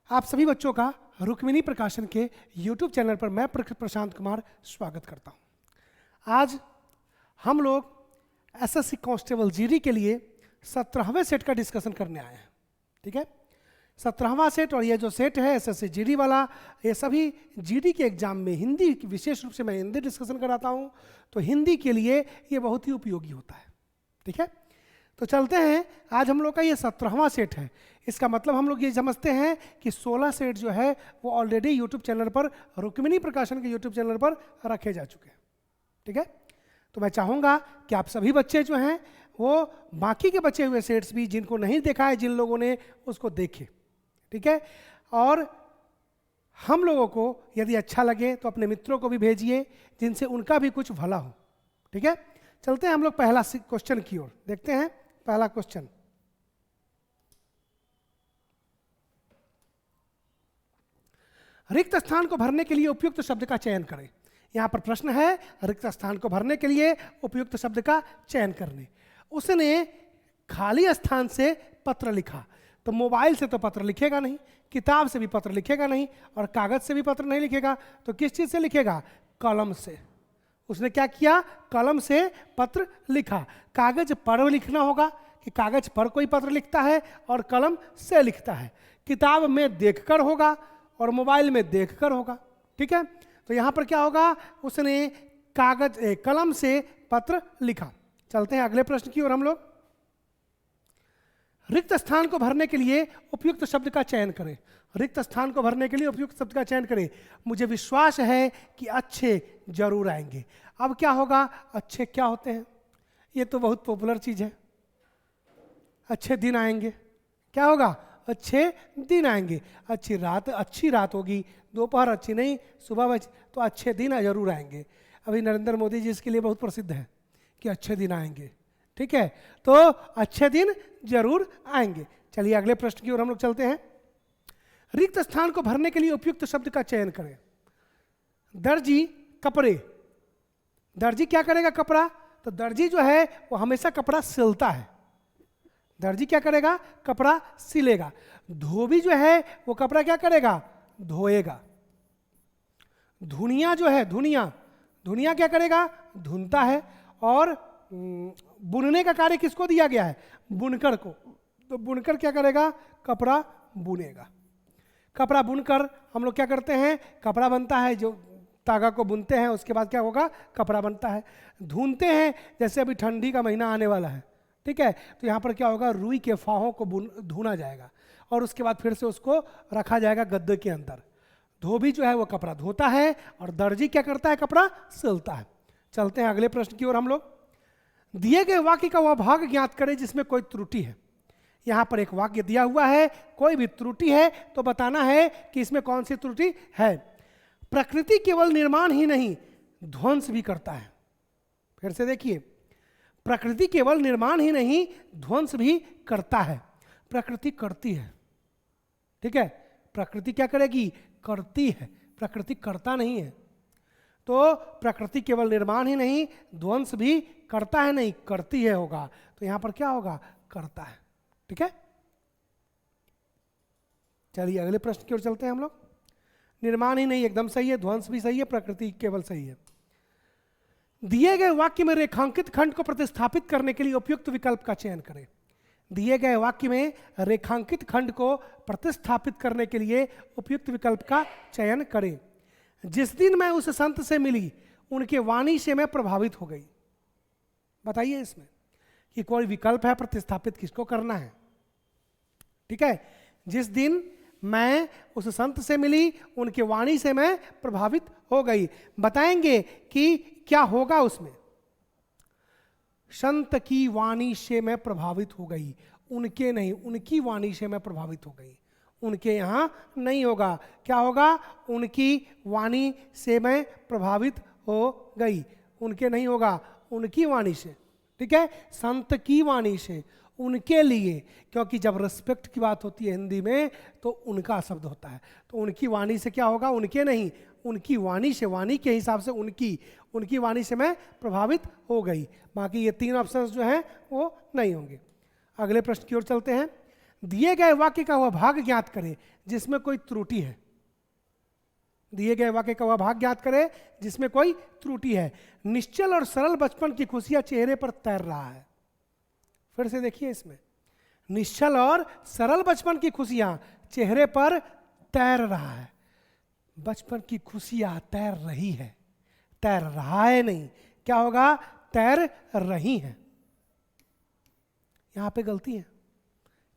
आप सभी बच्चों का रुक्मिणी प्रकाशन के YouTube चैनल पर मैं प्रशांत कुमार स्वागत करता हूं। आज हम लोग एसएससी कांस्टेबल जीडी के लिए 17वें सेट का डिस्कशन करने आए हैं। ठीक है, 17वां सेट, और ये जो सेट है एसएससी जीडी वाला, ये सभी जीडी के एग्जाम में हिंदी, विशेष रूप से मैं हिंदी डिस्कशन कराता हूं, तो हिंदी के लिए ये बहुत ही उपयोगी होता है। ठीक है, तो चलते हैं। आज हम लोग का ये 17वां सेट है। इसका मतलब हम लोग ये समझते हैं कि 16 सेट जो है वो ऑलरेडी यूट्यूब चैनल पर, रुक्मिणी प्रकाशन के यूट्यूब चैनल पर रखे जा चुके हैं। ठीक है, तो मैं चाहूँगा कि आप सभी बच्चे जो हैं वो बाकी के बचे हुए सेट्स भी, जिनको नहीं देखा है जिन लोगों ने, उसको देखें। ठीक है, और हम लोगों को यदि अच्छा लगे तो अपने मित्रों को भी भेजिए जिनसे उनका भी कुछ भला हो। ठीक है, चलते हैं हम लोग पहला क्वेश्चन की ओर। देखते हैं पहला क्वेश्चन। रिक्त स्थान को भरने के लिए उपयुक्त शब्द का चयन करें। यहां पर प्रश्न है, रिक्त स्थान को भरने के लिए उपयुक्त शब्द का चयन करने। उसने खाली स्थान से पत्र लिखा, तो मोबाइल से तो पत्र लिखेगा नहीं, किताब से भी पत्र लिखेगा नहीं, और कागज से भी पत्र नहीं लिखेगा, तो किस चीज से लिखेगा? कलम से। उसने क्या किया? कलम से पत्र लिखा। कागज पर लिखना होगा कि कागज पर कोई पत्र लिखता है, और कलम से लिखता है। किताब में देखकर होगा और मोबाइल में देखकर होगा। ठीक है, तो यहां पर क्या होगा? उसने कलम से पत्र लिखा। चलते हैं अगले प्रश्न की ओर हम लोग। रिक्त स्थान को भरने के लिए उपयुक्त शब्द का चयन करें। रिक्त स्थान को भरने के लिए उपयुक्त शब्द का चयन करें। मुझे विश्वास है कि अच्छे जरूर आएंगे। अब क्या होगा? अच्छे क्या होते हैं? ये तो बहुत पॉपुलर चीज है। अच्छे दिन आएंगे, क्या होगा? अच्छे दिन आएंगे। अच्छी रात होगी, दोपहर अच्छी नहीं, सुबह तो अच्छे दिन जरूर आएंगे। अभी नरेंद्र मोदी जी इसके लिए बहुत प्रसिद्ध है कि अच्छे दिन आएंगे। ठीक है, तो अच्छे दिन जरूर आएंगे। चलिए अगले प्रश्न की ओर हम लोग चलते हैं। रिक्त स्थान को भरने के लिए उपयुक्त शब्द का चयन करें। दर्जी कपड़े। दर्जी क्या करेगा? कपड़ा। तो दर्जी जो है वो हमेशा कपड़ा सिलता है। दर्जी क्या करेगा? कपड़ा सिलेगा। धोबी जो है वो कपड़ा क्या करेगा? धोएगा। धुनिया जो है, धुनिया क्या करेगा? धुनता है। और बुनने का कार्य किसको दिया गया है? बुनकर को। तो बुनकर क्या करेगा? कपड़ा बुनेगा। कपड़ा बुनकर हम लोग क्या करते हैं? कपड़ा बनता है, जो तागा को बुनते हैं उसके बाद क्या होगा? कपड़ा बनता है। धुनते हैं, जैसे अभी ठंडी का महीना आने वाला है। ठीक है, तो यहाँ पर क्या होगा? रुई के फाहों को धुना जाएगा और उसके बाद फिर से उसको रखा जाएगा गद्दे के अंदर। धोबी जो है वो कपड़ा धोता है, और दर्जी क्या करता है? कपड़ा सिलता है। चलते हैं अगले प्रश्न की ओर हम लोग। दिए गए वाक्य का वह भाग ज्ञात करें जिसमें कोई त्रुटि है। यहां पर एक वाक्य दिया हुआ है, कोई भी त्रुटि है तो बताना है कि इसमें कौन सी त्रुटि है। प्रकृति केवल निर्माण ही नहीं, ध्वंस भी करता है। फिर से देखिए, प्रकृति केवल निर्माण ही नहीं, ध्वंस भी करता है। प्रकृति करती है। ठीक है, प्रकृति क्या करेगी? करती है। प्रकृति करता नहीं है। तो प्रकृति केवल निर्माण ही नहीं, ध्वंस भी करता है, नहीं करती है होगा। तो यहां पर क्या होगा? करता है। ठीक है, चलिए अगले प्रश्न की ओर चलते हैं हम लोग। निर्माण ही नहीं एकदम सही है, ध्वंस भी सही है, प्रकृति केवल सही है। दिए गए वाक्य में रेखांकित खंड को प्रतिस्थापित करने के लिए उपयुक्त विकल्प का चयन करें। दिए गए वाक्य में रेखांकित खंड को प्रतिस्थापित करने के लिए उपयुक्त विकल्प का चयन करें। जिस दिन मैं उस संत से मिली, उनके वाणी से मैं प्रभावित हो गई। बताइए इसमें कि कोई विकल्प है, प्रतिस्थापित किसको करना है? ठीक है, जिस दिन मैं उस संत से मिली, उनके वाणी से मैं प्रभावित हो गई। बताएंगे कि क्या होगा उसमें। संत की वाणी से मैं प्रभावित हो गई, उनके नहीं, उनकी वाणी से मैं प्रभावित हो गई। उनके यहां नहीं होगा, क्या होगा? उनकी वाणी से मैं प्रभावित हो गई। उनके नहीं होगा, उनकी वाणी से। ठीक है, संत की वाणी से, उनके लिए, क्योंकि जब रिस्पेक्ट की बात होती है हिंदी में तो उनका शब्द होता है। तो उनकी वाणी से क्या होगा? उनके नहीं, उनकी वाणी से। वाणी के हिसाब से उनकी वाणी से मैं प्रभावित हो गई। बाकी ये तीन ऑप्शंस जो हैं वो नहीं होंगे। अगले प्रश्न की ओर चलते हैं। दिए गए वाक्य का वह भाग ज्ञात करें जिसमें कोई त्रुटि है। दिए गए वाक्य का वह भाग ज्ञात करें जिसमें कोई त्रुटि है। निश्चल और सरल बचपन की खुशियां चेहरे पर तैर रहा है। फिर से देखिए इसमें, निश्चल और सरल बचपन की खुशियां चेहरे पर तैर रहा है। बचपन की खुशियां तैर रही है, तैर रहा है नहीं, क्या होगा? तैर रही हैं। यहां पे गलती है,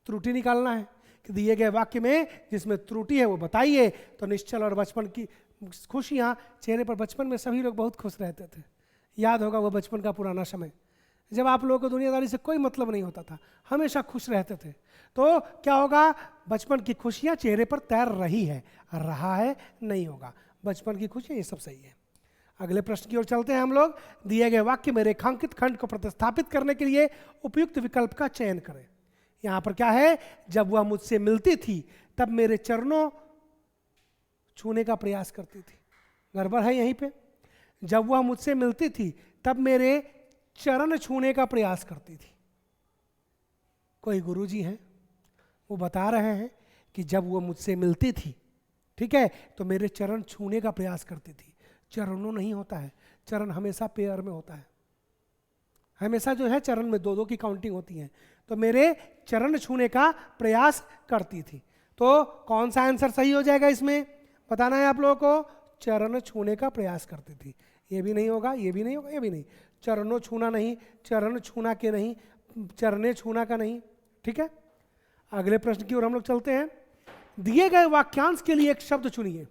त्रुटि निकालना है कि दिए गए वाक्य में जिसमें त्रुटि है वो बताइए। तो निश्चल और बचपन की खुशियां चेहरे पर, बचपन में सभी लोग बहुत खुश रहते थे। याद होगा वो बचपन का पुराना समय जब आप लोगों को दुनियादारी से कोई मतलब नहीं होता था, हमेशा खुश रहते थे। तो क्या होगा? बचपन की खुशियां चेहरे पर तैर रही है, रहा है नहीं होगा। बचपन की खुशियां, ये सब सही है। अगले प्रश्न की ओर चलते हैं हम लोग। दिए गए वाक्य में रेखांकित खंड को प्रतिस्थापित करने के लिए उपयुक्त विकल्प का चयन करें। यहां पर क्या है? जब वह मुझसे मिलती थी तब मेरे चरणों छूने का प्रयास करती थी। गड़बड़ है यहीं पे। जब वह मुझसे मिलती थी तब मेरे चरण छूने का प्रयास करती थी। कोई गुरुजी हैं, वो बता रहे हैं कि जब वो मुझसे मिलती थी, ठीक है, तो मेरे चरण छूने का प्रयास करती थी। चरणों नहीं होता है, चरण हमेशा पेयर में होता है। हमेशा जो है चरण में दो दो की काउंटिंग होती है। तो मेरे चरण छूने का प्रयास करती थी। तो कौन सा आंसर सही हो जाएगा इसमें? बताना है आप लोगों को। चरण छूने का प्रयास करती थी। ये भी नहीं होगा, ये भी नहीं होगा, ये भी नहीं। चरणों छूना नहीं, चरण छूना के नहीं, चरणे छूना का नहीं। ठीक है, अगले प्रश्न की ओर हम लोग चलते हैं। दिए गए वाक्यांश के लिए एक शब्द चुनिए,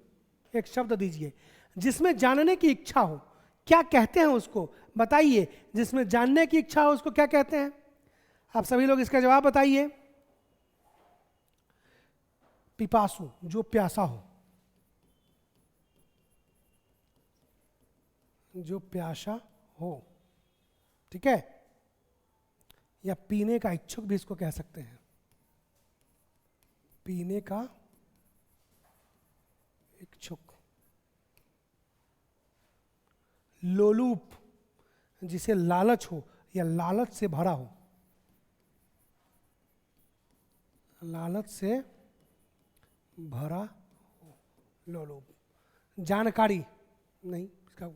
एक शब्द दीजिए जिसमें जानने की इच्छा हो। क्या कहते हैं उसको बताइए। जिसमें जानने की इच्छा हो उसको क्या कहते हैं? आप सभी लोग इसका जवाब बताइए। पिपासु, जो प्यासा हो, जो प्यासा हो, ठीक है, या पीने का इच्छुक भी इसको कह सकते हैं। पीने का इच्छुक। लोलूप, जिसे लालच हो या लालच से भरा हो। लालच से भरा हो, लोलूप। जानकारी नहीं, इसका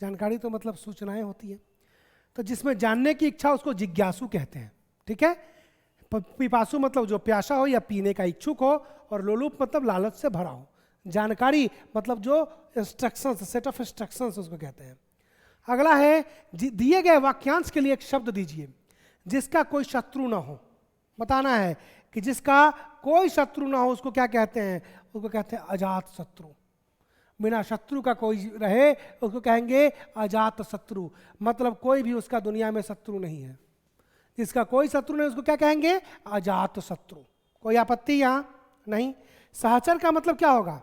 जानकारी तो मतलब सूचनाएं होती है। तो जिसमें जानने की इच्छा उसको जिज्ञासु कहते हैं। ठीक है, पिपासु मतलब जो प्यासा हो या पीने का इच्छुक हो, और लोलूप मतलब लालच से भरा हो। जानकारी मतलब जो इंस्ट्रक्शंस, सेट ऑफ इंस्ट्रक्शंस उसको कहते हैं। अगला है, दिए गए वाक्यांश के लिए एक शब्द दीजिए जिसका कोई शत्रु ना हो। बताना है कि जिसका कोई शत्रु ना हो उसको क्या कहते हैं? उसको कहते हैं अजात शत्रु। बिना शत्रु का कोई रहे उसको कहेंगे अजात शत्रु। मतलब कोई भी उसका दुनिया में शत्रु नहीं है। जिसका कोई शत्रु नहीं उसको क्या कहेंगे? अजात शत्रु। कोई आपत्ति यहां नहीं। सहचर का मतलब क्या होगा?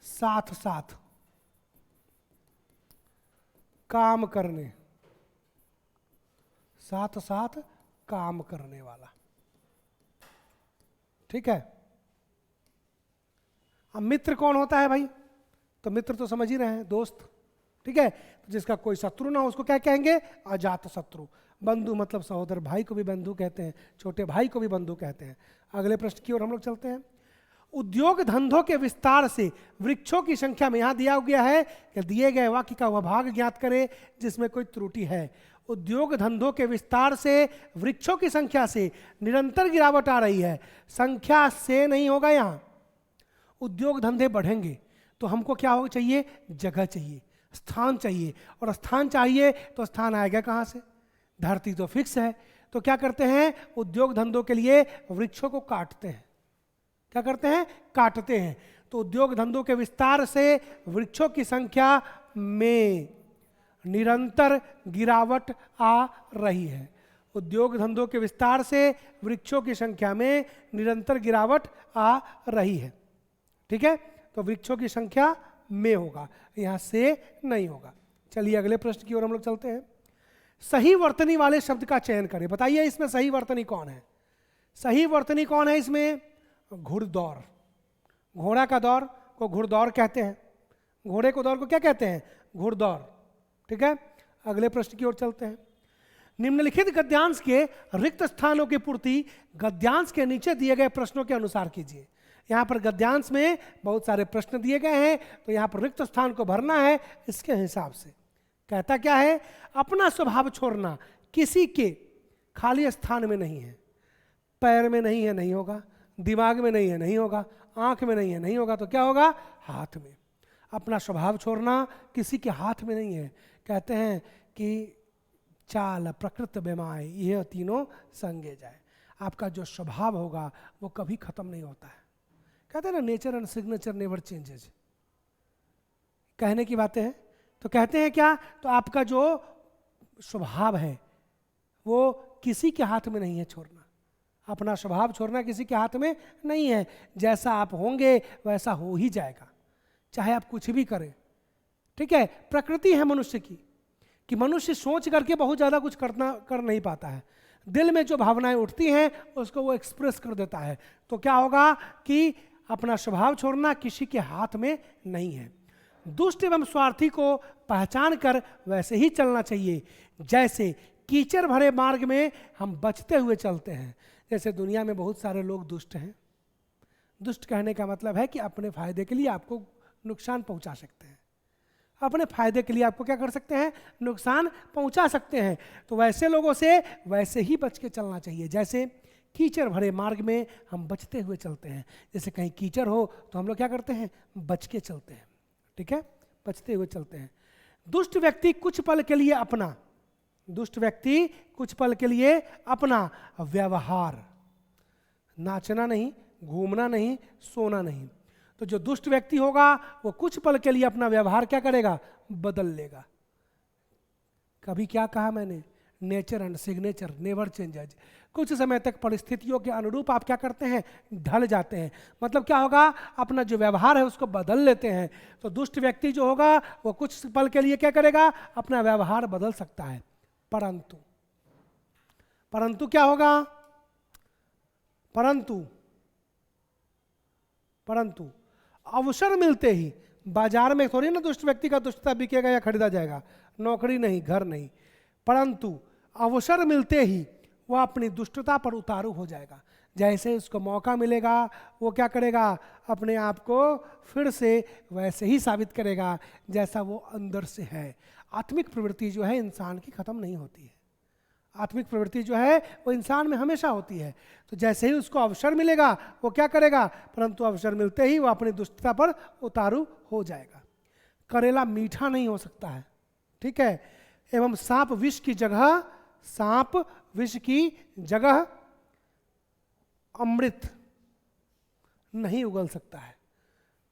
साथ साथ काम करने, साथ साथ काम करने वाला। ठीक है, अब मित्र कौन होता है भाई? तो मित्र तो समझ ही रहे हैं, दोस्त। ठीक है, तो जिसका कोई शत्रु ना हो उसको क्या कहेंगे? अजात शत्रु। बंधु मतलब सहोदर, भाई को भी बंधु कहते हैं, छोटे भाई को भी बंधु कहते हैं। अगले प्रश्न की ओर हम लोग चलते हैं। उद्योग धंधों के विस्तार से वृक्षों की संख्या में, यहां दिया गया है कि दिए गए वाक्य का वह भाग ज्ञात करे जिसमें कोई त्रुटि है। उद्योग धंधों के विस्तार से वृक्षों की संख्या से निरंतर गिरावट आ रही है। संख्या से नहीं होगा यहां। उद्योग धंधे बढ़ेंगे तो हमको क्या हो चाहिए? जगह चाहिए, स्थान चाहिए। और स्थान चाहिए तो स्थान आएगा कहां से? धरती तो फिक्स है। तो क्या करते हैं? उद्योग धंधों के लिए वृक्षों को काटते हैं। क्या करते हैं? काटते हैं। तो उद्योग धंधों के विस्तार से वृक्षों की संख्या में निरंतर गिरावट आ रही है। उद्योग धंधों के विस्तार से वृक्षों की संख्या में निरंतर गिरावट आ रही है। ठीक है, तो वृक्षों की संख्या में होगा, यहां से नहीं होगा। चलिए अगले प्रश्न की ओर हम लोग चलते हैं। सही वर्तनी वाले शब्द का चयन करें। बताइए इसमें सही वर्तनी कौन है? सही वर्तनी कौन है इसमें? घुड़दौड़। घोड़ा का दौड़ को घुड़दौड़ कहते हैं। घोड़े को दौड़ को क्या कहते हैं? घुड़दौड़। ठीक है, अगले प्रश्न की ओर चलते हैं। निम्नलिखित गद्यांश के रिक्त स्थानों की पूर्ति गद्यांश के नीचे दिए गए प्रश्नों के अनुसार कीजिए। यहाँ पर गद्यांश में बहुत सारे प्रश्न दिए गए हैं, तो यहाँ पर रिक्त स्थान को भरना है इसके हिसाब से। कहता क्या है? अपना स्वभाव छोड़ना किसी के खाली स्थान में नहीं है। पैर में नहीं है, नहीं होगा। दिमाग में नहीं है, नहीं होगा। आंख में नहीं है, नहीं होगा। तो क्या होगा? हाथ में। अपना स्वभाव छोड़ना किसी के हाथ में नहीं है। कहते हैं कि चाल प्रकृत बेमाय यह तीनों संगे जाए। आपका जो स्वभाव होगा वो कभी खत्म नहीं होता है। कहते हैं ना, nature and signature never changes. कहने की बातें हैं। तो कहते हैं क्या? तो आपका जो स्वभाव है वो किसी के हाथ में नहीं है छोड़ना। अपना स्वभाव छोड़ना किसी के हाथ में नहीं है। जैसा आप होंगे वैसा हो ही जाएगा, चाहे आप कुछ भी करें। ठीक है, प्रकृति है मनुष्य की कि मनुष्य सोच करके बहुत ज़्यादा कुछ कर नहीं पाता है। दिल में जो भावनाएं उठती हैं उसको वो एक्सप्रेस कर देता है। तो क्या होगा कि अपना स्वभाव छोड़ना किसी के हाथ में नहीं है। दुष्ट एवं स्वार्थी को पहचान कर वैसे ही चलना चाहिए जैसे कीचड़ भरे मार्ग में हम बचते हुए चलते हैं। जैसे दुनिया में बहुत सारे लोग दुष्ट हैं। दुष्ट कहने का मतलब है कि अपने फायदे के लिए आपको नुकसान पहुंचा सकते हैं। अपने फायदे के लिए आपको क्या कर सकते हैं? नुकसान पहुंचा सकते हैं। तो वैसे लोगों से वैसे ही बच के चलना चाहिए जैसे कीचड़ भरे मार्ग में हम बचते हुए चलते हैं। जैसे कहीं कीचड़ हो तो हम लोग क्या करते हैं? बच के चलते हैं। ठीक है, बचते हुए चलते हैं। दुष्ट व्यक्ति कुछ पल के लिए अपना व्यवहार, नाचना नहीं, घूमना नहीं, सोना नहीं। तो जो दुष्ट व्यक्ति होगा वो कुछ पल के लिए अपना व्यवहार क्या करेगा? बदल लेगा। कभी क्या कहा मैंने? Nature and signature never changes. कुछ समय तक परिस्थितियों के अनुरूप आप क्या करते हैं? ढल जाते हैं। मतलब क्या होगा? अपना जो व्यवहार है उसको बदल लेते हैं। तो दुष्ट व्यक्ति जो होगा वो कुछ पल के लिए क्या करेगा? अपना व्यवहार बदल सकता है। परंतु क्या होगा? परंतु अवसर मिलते ही, बाजार में थोड़ी ना दुष्ट व्यक्ति का दुष्टता बिकेगा या खरीदा जाएगा। नौकरी नहीं, घर नहीं, परंतु अवसर मिलते ही वह अपनी दुष्टता पर उतारू हो जाएगा। जैसे उसको मौका मिलेगा वो क्या करेगा? अपने आप को फिर से वैसे ही साबित करेगा जैसा वो अंदर से है। आत्मिक प्रवृत्ति जो है इंसान की खत्म नहीं होती है। आत्मिक प्रवृत्ति जो है वो इंसान में हमेशा होती है। तो जैसे ही उसको अवसर मिलेगा वो क्या करेगा? परंतु अवसर मिलते ही वो अपनी दुष्टता पर उतारू हो जाएगा। करेला मीठा नहीं हो सकता है। ठीक है, एवं सांप विष की जगह अमृत नहीं उगल सकता है।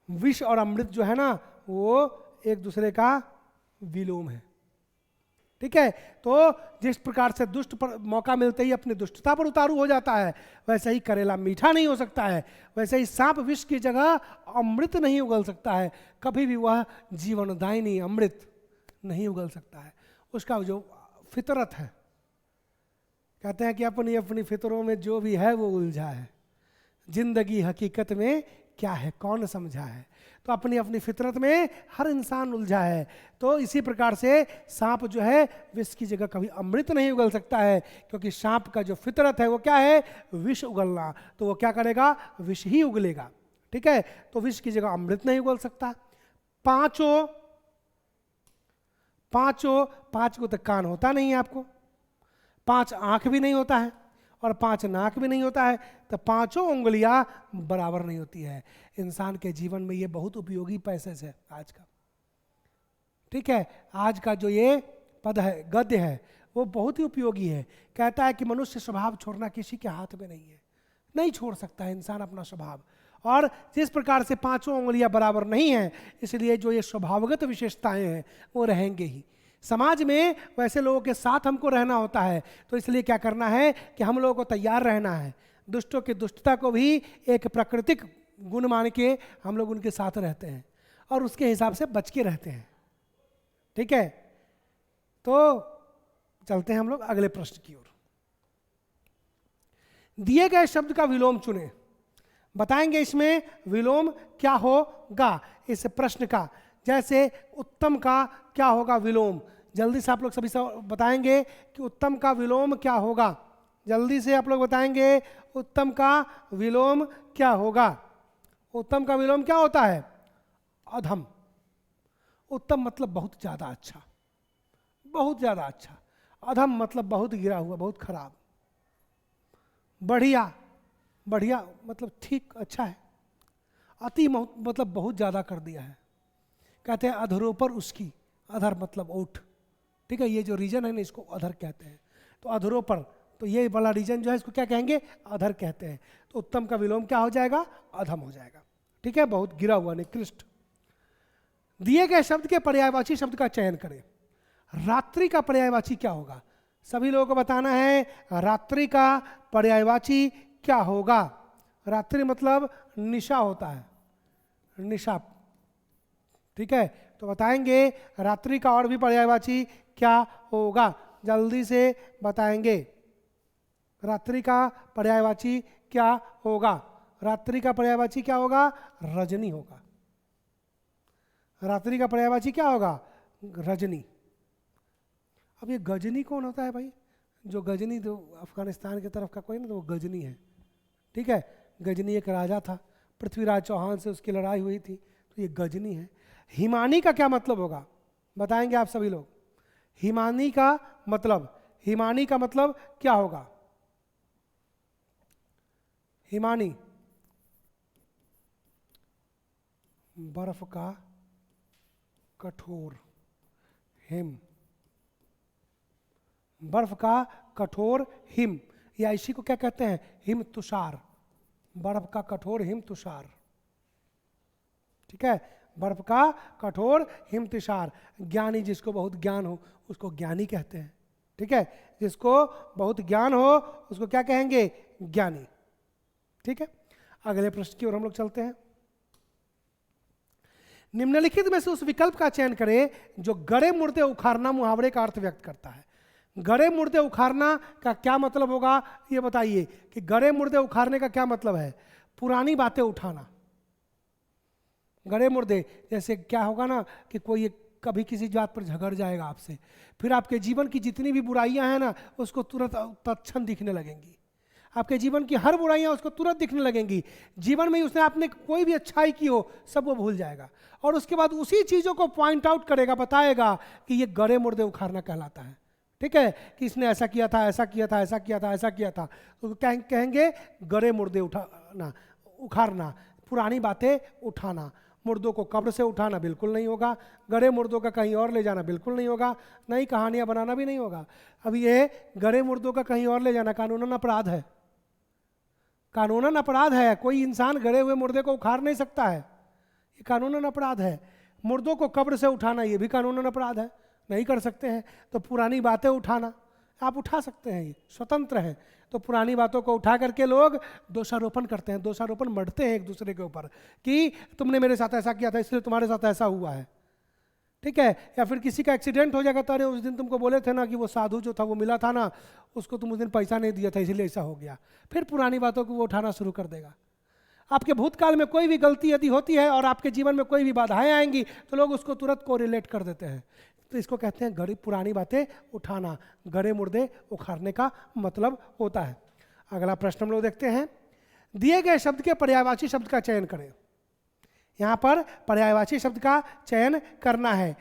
विष और अमृत जो है ना वो एक दूसरे का विलोम है। ठीक है, तो जिस प्रकार से दुष्ट पर मौका मिलते ही अपनी दुष्टता पर उतारू हो जाता है, वैसे ही करेला मीठा नहीं हो सकता है। वैसे ही सांप विष की जगह अमृत नहीं उगल सकता है। कभी भी वह जीवनदायिनी अमृत नहीं उगल सकता है। उसका जो फितरत है, कहते हैं कि अपनी अपनी फितरों में जो भी है वो उलझा है। जिंदगी हकीकत में क्या है कौन समझा है। तो अपनी अपनी फितरत में हर इंसान उलझा है। तो इसी प्रकार से सांप जो है विष की जगह कभी अमृत नहीं उगल सकता है, क्योंकि सांप का जो फितरत है वो क्या है? विष उगलना। तो वो क्या करेगा? विष ही उगलेगा। ठीक है, तो विष की जगह अमृत नहीं उगल सकता। पांच को तो कान होता नहीं है आपको, 5 आंख भी नहीं होता है और 5 नाक भी नहीं होता है, तो 5 उंगलियां बराबर नहीं होती है। इंसान के जीवन में ये बहुत उपयोगी पैसेज है आज का। ठीक है, आज का जो ये पद है, गद्य है, वो बहुत ही उपयोगी है। कहता है कि मनुष्य स्वभाव छोड़ना किसी के हाथ में नहीं है। नहीं छोड़ सकता है इंसान अपना स्वभाव। और जिस प्रकार से 5 उंगलियां बराबर नहीं हैं, इसलिए जो ये स्वभावगत विशेषताएं हैं वो रहेंगे ही। समाज में वैसे लोगों के साथ हमको रहना होता है, तो इसलिए क्या करना है कि हम लोगों को तैयार रहना है। दुष्टों की दुष्टता को भी एक प्राकृतिक गुण मान के हम लोग उनके साथ रहते हैं और उसके हिसाब से बच के रहते हैं। ठीक है, तो चलते हैं हम लोग अगले प्रश्न की ओर। दिए गए शब्द का विलोम चुनें। बताएंगे इसमें विलोम क्या होगा इस प्रश्न का। जैसे उत्तम का क्या होगा विलोम? जल्दी से आप लोग सभी बताएंगे कि उत्तम का विलोम क्या होगा। जल्दी से आप लोग बताएंगे उत्तम का विलोम क्या होगा। उत्तम का विलोम क्या होता है? अधम। उत्तम मतलब बहुत ज्यादा अच्छा, बहुत ज्यादा अच्छा। अधम मतलब बहुत गिरा हुआ, बहुत खराब। बढ़िया, बढ़िया मतलब ठीक, अच्छा है। अति मतलब बहुत ज्यादा कर दिया है। कहते हैं अधरों पर उसकी, अधर मतलब ओठ, ठीक है, ये जो रीजन है ना इसको अधर कहते हैं। तो अधरों पर, तो ये वाला रीजन जो है इसको क्या कहेंगे? अधर कहते हैं। तो उत्तम का विलोम क्या हो जाएगा? अधम हो जाएगा, ठीक है, बहुत गिरा हुआ, निकृष्ट। दिए गए शब्द के पर्यायवाची शब्द का चयन करें। रात्रि का पर्यायवाची क्या होगा? सभी लोगों को बताना है रात्रि का पर्यायवाची क्या होगा। रात्रि मतलब निशा होता है, निशा, ठीक है। तो बताएंगे रात्रि का और भी पर्यायवाची क्या होगा, जल्दी से बताएंगे। रात्रि का पर्यायवाची क्या होगा? रात्रि का पर्यायवाची क्या होगा? रजनी होगा। रात्रि का पर्यायवाची क्या होगा? रजनी। अब ये गजनी कौन होता है भाई? जो गजनी, तो अफगानिस्तान की तरफ का कोई ना, तो वो गजनी है, ठीक है। गजनी एक राजा था, पृथ्वीराज चौहान से उसकी लड़ाई हुई थी, तो ये गजनी है। हिमानी का क्या मतलब होगा, बताएंगे आप सभी लोग। हिमानी का मतलब, हिमानी का मतलब क्या होगा? हिमानी बर्फ का कठोर, हिम, बर्फ का कठोर हिम, या इसी को क्या कहते हैं? हिम तुषार। बर्फ का कठोर हिम तुषार, ठीक है, बर्फ का कठोर हिम तुषार। ज्ञानी, जिसको बहुत ज्ञान हो उसको ज्ञानी कहते हैं, ठीक है। जिसको बहुत ज्ञान हो उसको क्या कहेंगे? ज्ञानी, ठीक है। अगले प्रश्न की ओर हम लोग चलते हैं। निम्नलिखित में से उस विकल्प का चयन करें जो गड़े मुर्दे उखाड़ना मुहावरे का अर्थ व्यक्त करता है। गड़े मुर्दे उखाड़ना का क्या मतलब होगा, ये बताइए कि गड़े मुर्दे उखाड़ने का क्या मतलब है? पुरानी बातें उठाना। गड़े मुर्दे जैसे क्या होगा ना कि कोई कभी किसी बात पर झगड़ जाएगा आपसे, फिर आपके जीवन की जितनी भी बुराइयां हैं ना उसको तुरंत तत्क्षण दिखने लगेंगी। आपके जीवन की हर बुराइयां उसको तुरंत दिखने लगेंगी। जीवन में ही उसने आपने कोई भी अच्छाई की हो सब वो भूल जाएगा, और उसके बाद उसी चीज़ों को पॉइंट आउट करेगा, बताएगा कि ये गड़े मुर्दे उखाड़ना कहलाता है, ठीक है, कि इसने ऐसा किया था, ऐसा किया था, ऐसा किया था, ऐसा किया था। तो कहेंगे गड़े मुर्दे उठाना, उखाड़ना, पुरानी बातें उठाना। मुर्दों को कब्र से उठाना बिल्कुल नहीं होगा, गड़े मुर्दों का कहीं और ले जाना बिल्कुल नहीं होगा, नई कहानियां बनाना भी नहीं होगा। अब ये गड़े मुर्दों का कहीं और ले जाना कानूनन अपराध है, कानूनन अपराध है। कोई इंसान गड़े हुए मुर्दे को उखाड़ नहीं सकता है, ये कानूनन अपराध है। मुर्दों को कब्र से उठाना ये भी कानूनन अपराध है, नहीं कर सकते हैं। तो पुरानी बातें उठाना आप उठा सकते हैं, ये स्वतंत्र है। तो पुरानी बातों को उठा करके लोग दोषारोपण करते हैं, दोषारोपण मढ़ते हैं एक दूसरे के ऊपर कि तुमने मेरे साथ ऐसा किया था इसलिए तुम्हारे साथ ऐसा हुआ है, ठीक है। या फिर किसी का एक्सीडेंट हो जाएगा, तो अरे उस दिन तुमको बोले थे ना कि वो साधु जो था वो मिला था ना, उसको तुम उस दिन पैसा नहीं दिया था इसलिए ऐसा हो गया। फिर पुरानी बातों को वो उठाना शुरू कर देगा। आपके भूतकाल में कोई भी गलती यदि होती है और आपके जीवन में कोई भी बाधाएं आएंगी तो लोग उसको तुरंत कोरिलेट कर देते हैं। तो इसको कहते हैं गड़ी पुरानी बातें उठाना, गड़े मुर्दे उखाड़ने का मतलब होता है। अगला प्रश्न हम लोग देखते हैं। दिए गए शब्द के पर्यायवाची शब्द का चयन करें। यहां पर पर्यायवाची शब्द का चयन करना है।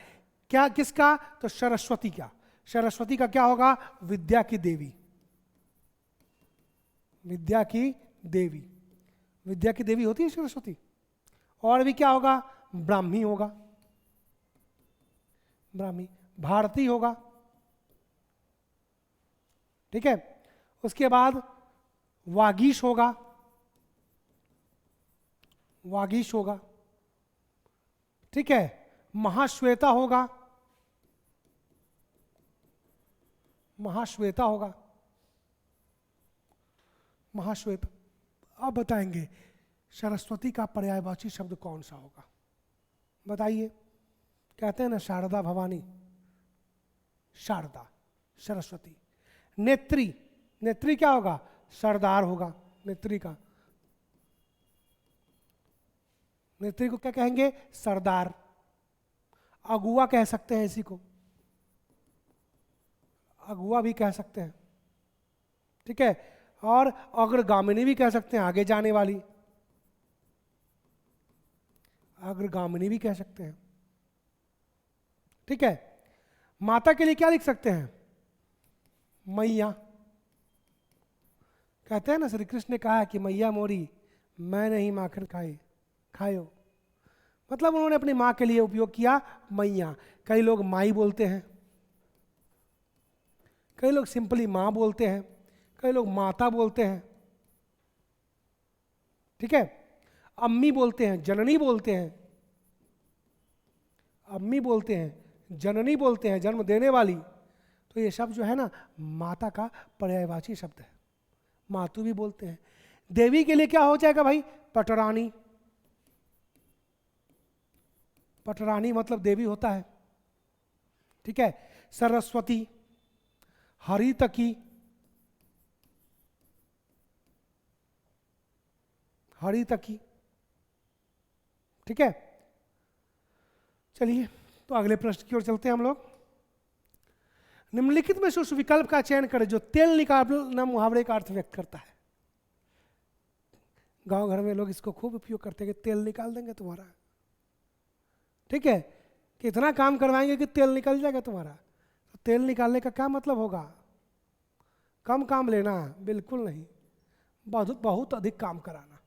क्या, किसका? तो सरस्वती का। सरस्वती का क्या होगा? विद्या की देवी, विद्या की देवी। विद्या की देवी होती है सरस्वती। और भी क्या होगा? ब्राह्मी होगा, ब्राह्मी। भारती होगा, ठीक है। उसके बाद वागीश होगा, वागीश होगा, ठीक है। महाश्वेता होगा, महाश्वेता होगा, महाश्वेता। अब बताएंगे सरस्वती का पर्यायवाची शब्द कौन सा होगा, बताइए। कहते हैं ना शारदा भवानी, शारदा, सरस्वती। नेत्री, नेत्री क्या होगा? सरदार होगा, नेत्री का। नेत्री को क्या कहेंगे? सरदार। अगुआ कह सकते हैं इसी को, अगुआ भी कह सकते हैं, ठीक है, और अग्रगामिनी भी कह सकते हैं, आगे जाने वाली, अग्रगामिनी भी कह सकते हैं, ठीक है। माता के लिए क्या लिख सकते हैं? मैया। कहते हैं ना, श्री कृष्ण ने कहा कि मैया मोरी मैं नहीं माखन खायो, मतलब उन्होंने अपनी माँ के लिए उपयोग किया मैया। कई लोग माई बोलते हैं, कई लोग सिंपली माँ बोलते हैं, कई लोग माता बोलते हैं, ठीक है। अम्मी बोलते हैं, जननी बोलते हैं, अम्मी बोलते हैं, जननी बोलते हैं, जन्म देने वाली। तो ये शब्द जो है ना, माता का पर्यायवाची शब्द है, मातु भी बोलते हैं। देवी के लिए क्या हो जाएगा भाई? पटरानी। पटरानी मतलब देवी होता है, ठीक है। सरस्वती, हरितकी, हरितकी, ठीक है। चलिए तो अगले प्रश्न की ओर चलते हैं हम लोग। निम्नलिखित में से उस विकल्प का चयन करें जो तेल निकालना मुहावरे का अर्थ व्यक्त करता है। गांव घर में लोग इसको खूब उपयोग करते हैं कि तेल निकाल देंगे तुम्हारा, ठीक है, कि इतना काम करवाएंगे कि तेल निकल जाएगा तुम्हारा। तो तेल निकालने का क्या मतलब होगा? कम काम लेना? बिल्कुल नहीं, बहुत बहुत अधिक काम कराना।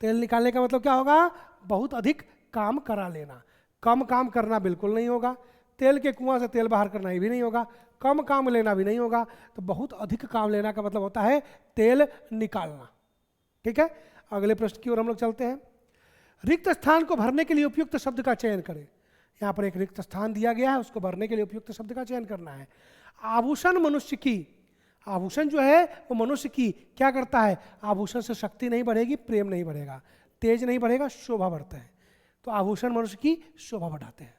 तेल निकालने का मतलब क्या होगा? बहुत अधिक काम करा लेना। कम काम करना बिल्कुल नहीं होगा, तेल के कुआं से तेल बाहर करना ही भी नहीं होगा, कम काम लेना भी नहीं होगा। तो बहुत अधिक काम लेना का मतलब होता है तेल निकालना, ठीक है। अगले प्रश्न की ओर हम लोग चलते हैं। रिक्त स्थान को भरने के लिए उपयुक्त शब्द का चयन करें। यहाँ पर एक रिक्त स्थान दिया गया है, उसको भरने के लिए उपयुक्त शब्द का चयन करना है। आभूषण मनुष्य की, आभूषण जो है वो मनुष्य की क्या करता है? आभूषण से शक्ति नहीं बढ़ेगी, प्रेम नहीं बढ़ेगा, तेज नहीं बढ़ेगा, शोभा बढ़ता है। तो आभूषण मनुष्य की शोभा बढ़ाते हैं।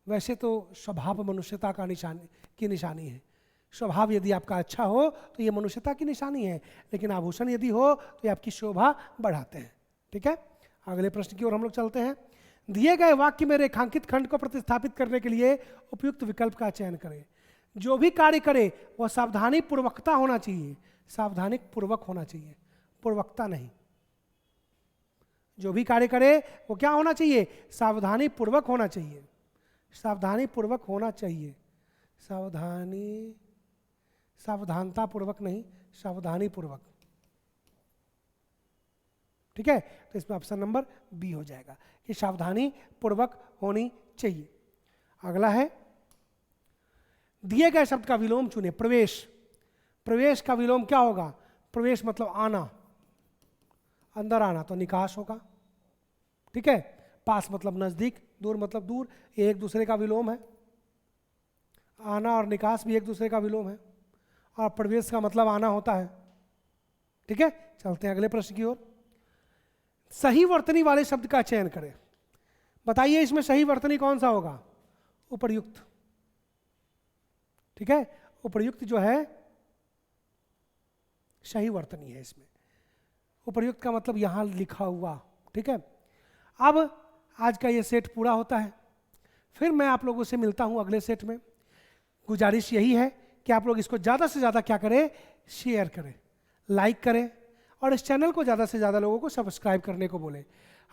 वैसे तो स्वभाव मनुष्यता का निशानी है। स्वभाव यदि आपका अच्छा हो तो ये मनुष्यता की निशानी है, लेकिन आभूषण यदि हो तो ये आपकी शोभा बढ़ाते हैं, ठीक है। अगले प्रश्न की ओर हम लोग चलते हैं। दिए गए वाक्य में रेखांकित खंड को प्रतिस्थापित करने के लिए उपयुक्त विकल्प का चयन करें। जो भी कार्य करे वह सावधानी पूर्वकता होना चाहिए, सावधानी पूर्वक होना चाहिए, पूर्वकता नहीं। जो भी कार्य करे वो क्या होना चाहिए? सावधानी पूर्वक होना चाहिए, सावधानी पूर्वक होना चाहिए। सावधानी, सावधानता पूर्वक नहीं, सावधानी पूर्वक, ठीक है। तो इसमें ऑप्शन नंबर बी हो जाएगा कि सावधानी पूर्वक होनी चाहिए। अगला है, दिए गए शब्द का विलोम चुने। प्रवेश, प्रवेश का विलोम क्या होगा? प्रवेश मतलब आना, अंदर आना, तो निकास होगा, ठीक है। पास मतलब नजदीक, दूर मतलब दूर, ये एक दूसरे का विलोम है। आना और निकास भी एक दूसरे का विलोम है, और प्रवेश का मतलब आना होता है, ठीक है। चलते हैं अगले प्रश्न की ओर। सही वर्तनी वाले शब्द का चयन करें। बताइए इसमें सही वर्तनी कौन सा होगा? उपर्युक्त, ठीक है। उपर्युक्त जो है सही वर्तनी है इसमें। उपर्युक्त का मतलब यहां लिखा हुआ, ठीक है। अब आज का ये सेट पूरा होता है, फिर मैं आप लोगों से मिलता हूं अगले सेट में। गुजारिश यही है कि आप लोग इसको ज़्यादा से ज़्यादा क्या करें? शेयर करें, लाइक करें, और इस चैनल को ज़्यादा से ज़्यादा लोगों को सब्सक्राइब करने को बोलें।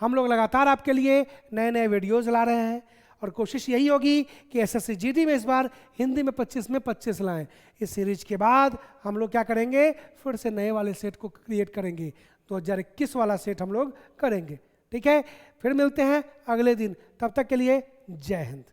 हम लोग लगातार आपके लिए नए नए वीडियोज़ ला रहे हैं, और कोशिश यही होगी कि SSC GD में इस बार हिंदी में 25 लाएं। इस सीरीज के बाद हम लोग क्या करेंगे? फिर से नए वाले सेट को क्रिएट करेंगे, 2021 वाला सेट हम लोग करेंगे, ठीक है। फिर मिलते हैं अगले दिन, तब तक के लिए जय हिंद।